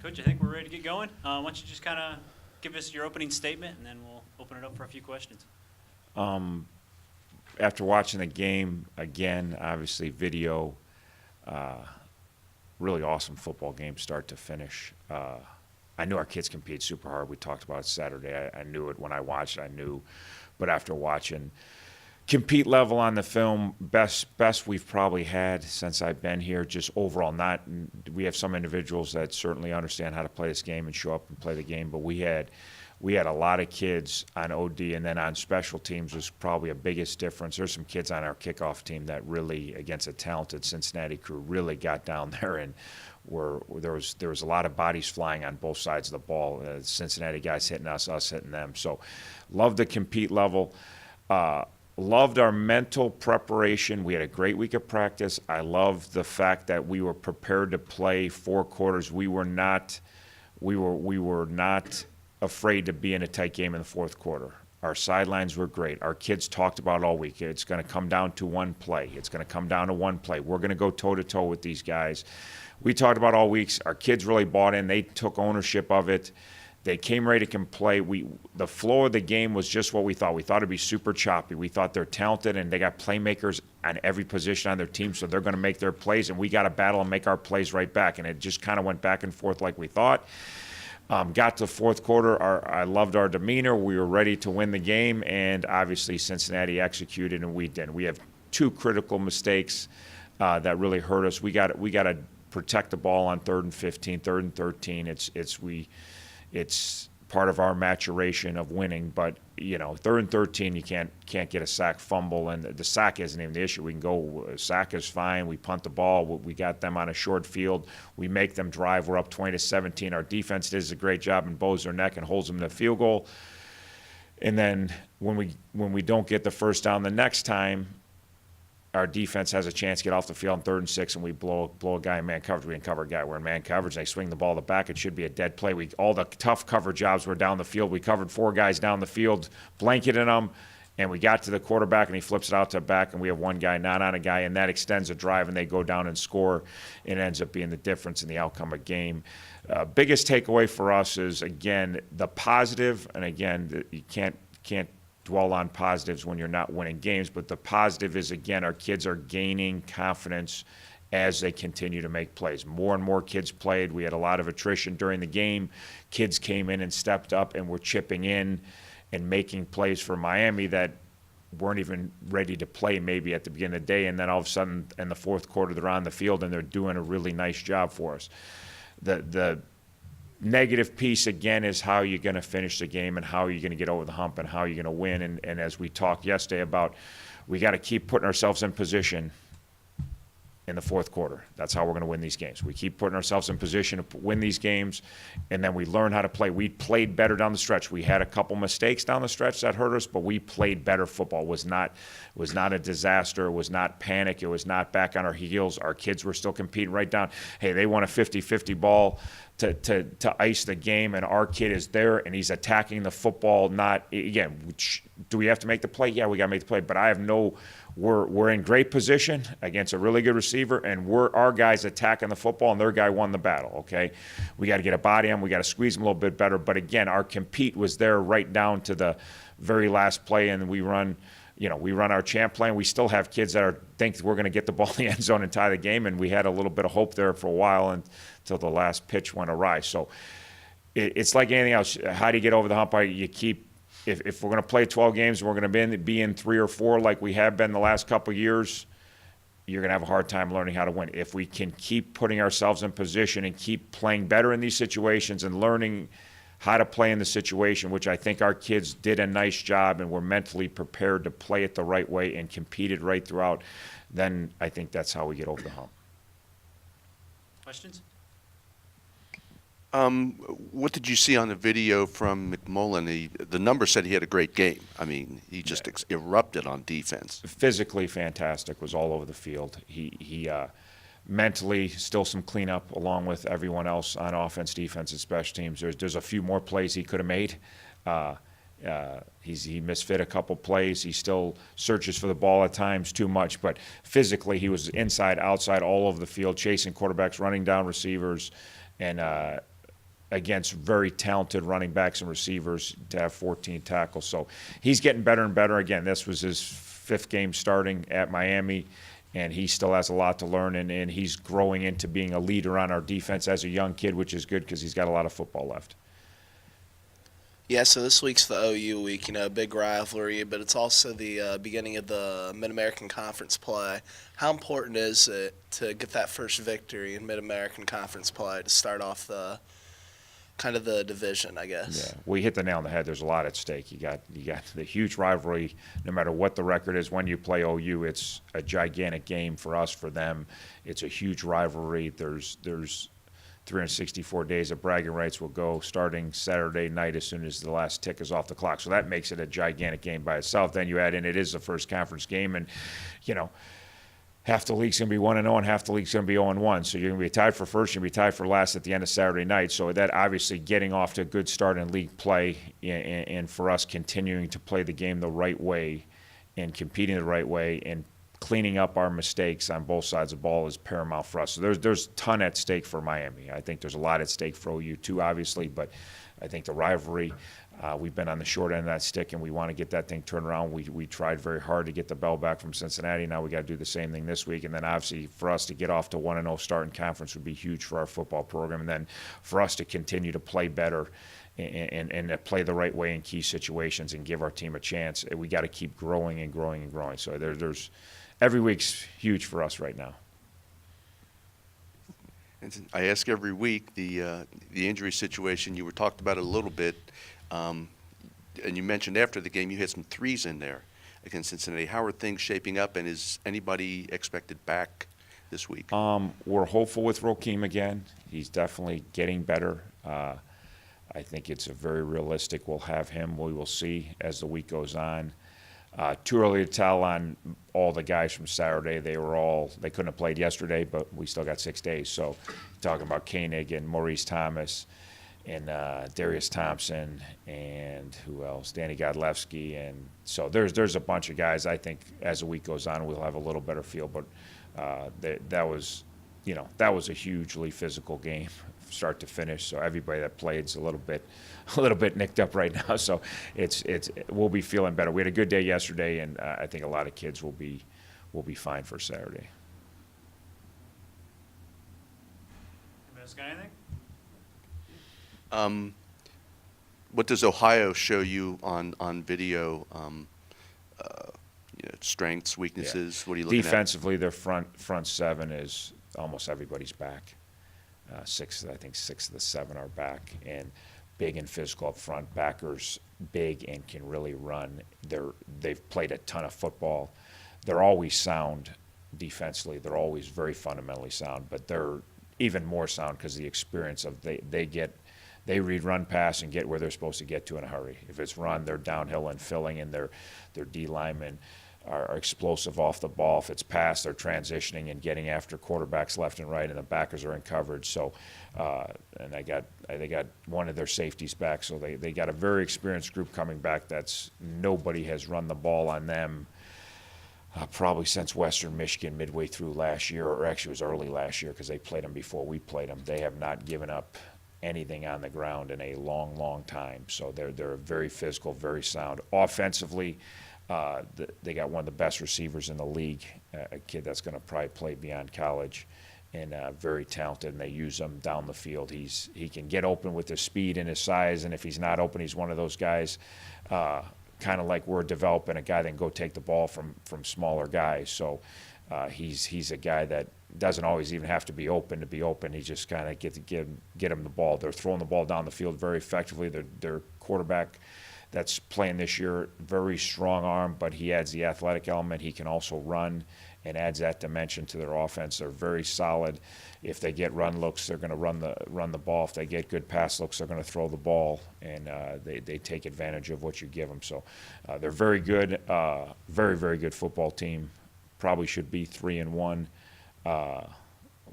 Coach, I think we're ready to get going. Why don't you just kind of give us your opening statement, and then we'll open it up for a few questions. After watching the game again, obviously video, really awesome football game start to finish. I knew our kids compete super hard. We talked about it Saturday. I knew it when I watched it. I knew, but after watching, compete level on the film, best we've probably had since I've been here. Just overall, not we have some individuals that certainly understand how to play this game and show up and play the game, but we had a lot of kids on OD, and then on special teams was probably a biggest difference. There's some kids on our kickoff team that really, against a talented Cincinnati crew, really got down there and there was a lot of bodies flying on both sides of the ball. Cincinnati guys hitting us hitting them. So, loved the compete level. Loved our mental preparation. We had a great week of practice. I loved the fact that we were prepared to play 4 quarters. We were not afraid to be in a tight game in the fourth quarter. Our sidelines were great. Our kids talked about it all week. It's going to come down to one play. It's going to come down to one play. We're going to go toe-to-toe with these guys. We talked about all weeks. Our kids really bought in. They took ownership of it. They came ready to play. The flow of the game was just what we thought. We thought it'd be super choppy. We thought they're talented and they got playmakers on every position on their team, so they're going to make their plays, and we got to battle and make our plays right back. And it just kind of went back and forth like we thought. Got to the fourth quarter. I loved our demeanor. We were ready to win the game, and obviously Cincinnati executed, and we did. We have 2 critical mistakes that really hurt us. We got to protect the ball on 3rd and 15, 3rd and 13. It's part of our maturation of winning, but 3rd and 13 you can't get a sack, fumble, and the sack isn't even the issue. We can go, sack is fine. We punt the ball. We got them on a short field. We make them drive. We're up 20-17. Our defense does a great job and bows their neck and holds them to the field goal. And then when we don't get the first down the next time, our defense has a chance to get off the field on 3rd and 6, and we blow a guy in man coverage. We can cover a guy. We're in man coverage. They swing the ball to the back. It should be a dead play. All the tough cover jobs were down the field. We covered 4 guys down the field, blanketing them, and we got to the quarterback, and he flips it out to the back, and we have 1 guy not on a guy, and that extends a drive, and they go down and score. It ends up being the difference in the outcome of the game. Biggest takeaway for us is, again, the positive, and again, you can't dwell on positives when you're not winning games, but the positive is, again, our kids are gaining confidence as they continue to make plays. More and more kids played. We had a lot of attrition during the game. Kids came in and stepped up and were chipping in and making plays for Miami that weren't even ready to play maybe at the beginning of the day, and then all of a sudden in the fourth quarter they're on the field and they're doing a really nice job for us. The negative piece, again, is how you're going to finish the game and how you're going to get over the hump and how you're going to win. And as we talked yesterday about, we got to keep putting ourselves in position in the fourth quarter. That's how we're going to win these games. We keep putting ourselves in position to win these games, and then we learn how to play. We played better down the stretch. We had a couple mistakes down the stretch that hurt us, but we played better football. It was not a disaster. It was not panic. It was not back on our heels. Our kids were still competing right down. Hey, they won a 50-50 ball to ice the game, and our kid is there, and he's attacking the football. Not, again, do we have to make the play? Yeah, we got to make the play, but we're in great position against a really good receiver, and our guys attacking the football, and their guy won the battle, okay? We got to get a body on him. We got to squeeze him a little bit better, but again, our compete was there right down to the very last play, and we run our champ plan. We still have kids that think we're going to get the ball in the end zone and tie the game, and we had a little bit of hope there for a while until the last pitch went awry. So it's like anything else. How do you get over the hump? You keep, if we're going to play 12 games and we're going to be in 3 or 4 like we have been the last couple of years, you're going to have a hard time learning how to win. If we can keep putting ourselves in position and keep playing better in these situations and learning how to play in the situation, which I think our kids did a nice job and were mentally prepared to play it the right way and competed right throughout, then I think that's how we get over the hump. Questions? What did you see on the video from McMullen? The numbers said he had a great game. I mean, he just erupted on defense. Physically fantastic, was all over the field. He mentally still some cleanup along with everyone else on offense, defense, and special teams. There's a few more plays he could have made. He misfit a couple plays. He still searches for the ball at times too much, but physically he was inside, outside, all over the field, chasing quarterbacks, running down receivers, and against very talented running backs and receivers to have 14 tackles. So he's getting better and better. Again, this was his 5th game starting at Miami, and he still has a lot to learn, and he's growing into being a leader on our defense as a young kid, which is good because he's got a lot of football left. Yeah, so this week's the OU week, big rivalry, but it's also the beginning of the Mid-American Conference play. How important is it to get that first victory in Mid-American Conference play to start off the division, I guess? Yeah, we hit the nail on the head. There's a lot at stake. You got the huge rivalry. No matter what the record is, when you play OU, it's a gigantic game for us, for them. It's a huge rivalry. There's 364 days of bragging rights will go starting Saturday night as soon as the last tick is off the clock. So that makes it a gigantic game by itself. Then you add in it is the first conference game, and half the league's going to be 1-0 and half the league's going to be 0-1. So you're going to be tied for first, you're going to be tied for last at the end of Saturday night. So that obviously getting off to a good start in league play, and for us continuing to play the game the right way and competing the right way and cleaning up our mistakes on both sides of the ball is paramount for us. So there's a ton at stake for Miami. I think there's a lot at stake for OU too, obviously, but I think the rivalry, we've been on the short end of that stick, and we want to get that thing turned around. We tried very hard to get the bell back from Cincinnati. Now we got to do the same thing this week, and then obviously for us to get off to 1-0 start in conference would be huge for our football program, and then for us to continue to play better and play the right way in key situations and give our team a chance. We got to keep growing and growing and growing. So there's every week's huge for us right now. And I ask every week the injury situation. You were talked about it a little bit, and you mentioned after the game you had some threes in there against Cincinnati. How are things shaping up, and is anybody expected back this week? We're hopeful with Rokeem again. He's definitely getting better. I think it's a very realistic. We'll have him. We will see as the week goes on. Too early to tell on all the guys from Saturday. They couldn't have played yesterday, but we still got 6 days. So talking about Koenig and Maurice Thomas and Darius Thompson and who else? Danny Godlewski. And so there's a bunch of guys. I think as the week goes on, we'll have a little better feel. But that was a hugely physical game, start to finish. So everybody that played's a little bit nicked up right now. So we'll be feeling better. We had a good day yesterday, and I think a lot of kids will be fine for Saturday. Anybody else got anything? What does Ohio show you on video? Strengths, weaknesses. What are you looking Defensively, their front seven is almost everybody's back. Six of the seven are back, and big and physical up front. Backers big and can really run. They've played a ton of football. They're always sound defensively. They're always very fundamentally sound, but they're even more sound because of the experience of they read run pass and get where they're supposed to get to in a hurry. If it's run, they're downhill and filling, and their D linemen are explosive off the ball. If it's pass, they're transitioning and getting after quarterbacks left and right, and the backers are in coverage. So, and they got one of their safeties back, so they got a very experienced group coming back. Nobody has run the ball on them probably since Western Michigan midway through last year, or actually it was early last year because they played them before we played them. They have not given up anything on the ground in a long, long time. So they're very physical, very sound. Offensively, they got one of the best receivers in the league, a kid that's going to probably play beyond college, and very talented, and they use him down the field. He can get open with his speed and his size, and if he's not open, he's one of those guys, kind of like we're developing a guy that can go take the ball from smaller guys. So he's a guy that doesn't always even have to be open to be open. He just kind of get him the ball. They're throwing the ball down the field very effectively. Their quarterback that's playing this year, very strong arm, but he adds the athletic element. He can also run and adds that dimension to their offense. They're very solid. If they get run looks, they're going to run the ball. If they get good pass looks, they're going to throw the ball, and they take advantage of what you give them. So they're very good, very, very good football team. Probably should be 3-1.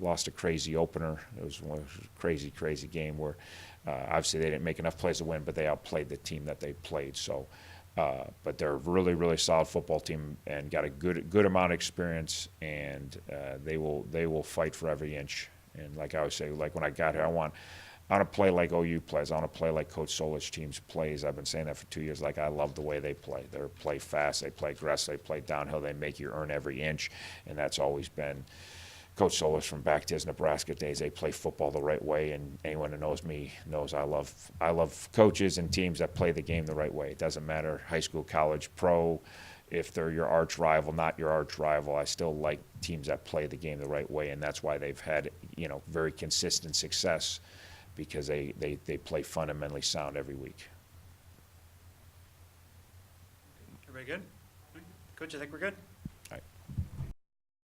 Lost a crazy opener. It was one crazy, crazy game where obviously they didn't make enough plays to win, but they outplayed the team that they played. So, but they're a really, really solid football team and got a good amount of experience, and they will fight for every inch. And like I always say, like when I got here, I want to play like OU plays. I want to play like Coach Solich teams plays. I've been saying that for 2 years. Like, I love the way they play. They play fast. They play aggressive. They play downhill. They make you earn every inch, and that's always been Coach Solich from back to his Nebraska days. They play football the right way, and anyone who knows me knows I love coaches and teams that play the game the right way. It doesn't matter high school, college, pro. If they're your arch rival, not your arch rival, I still like teams that play the game the right way, and that's why they've had, you know, very consistent success, because they play fundamentally sound every week. Everybody good? Coach, I think we're good.